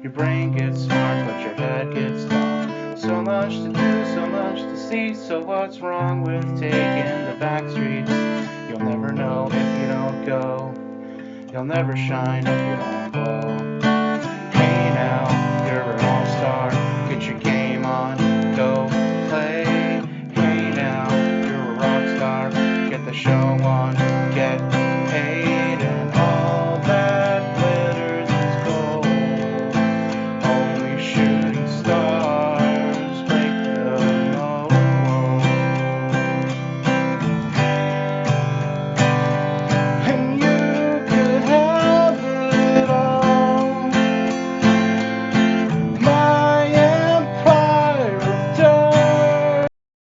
Your brain gets smart, but your head gets dumb. So much to do, so much to see. So what's wrong with taking the back streets? You'll never know if you don't go. You'll never shine if you don't glow. Hey now, you're an all-star. Get your game on, go play. Hey now, you're a rock star. Get the show on.